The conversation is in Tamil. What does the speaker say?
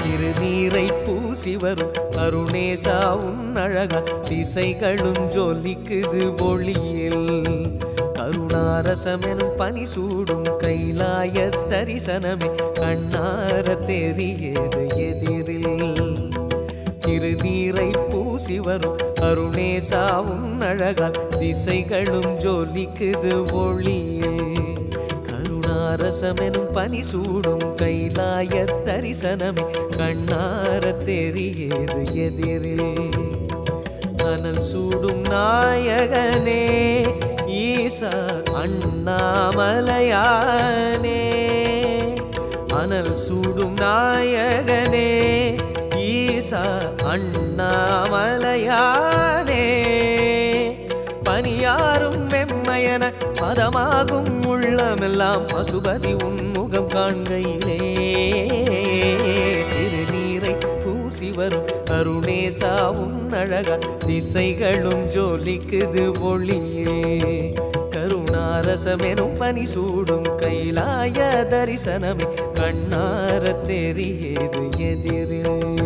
திருநீரை பூசி வரும் அருணேசா உன் அழகா திசைகளும் ஜொலிக்குது ஒளியில் கருணாரசமெனும் பனி சூடும் கைலாய தரிசனமே கண்ணார தெரியாது எதிரில் திருநீரை பூசி வரும் அருணேசா உன் அழகா திசைகளும் ஜொலிக்குது ஒளியில் கருணாரசமெனும் பனி சூடும் கைலாய தரிசனமே கண்ணார தெரியாது எதிரில் அனல் சூடும் நாயகனே ஈசா அண்ணாமலையானே அனல் சூடும் நாயகனே ஈசா அண்ணாமலையானே பனியாரும் வெம்மையன பதமாகும் உள்ளமெல்லாம் பசுபதி உன்முகம் காண்கையிலே திருநீரை பூசி வரும் அருணேசா உன் அழகா திசைகளும் ஜொலிக்குது ஒளியில் கருணாரசமெனும் பனி சூடும் கைலாய தரிசனமே கண்ணார தெரியாது எதிரில்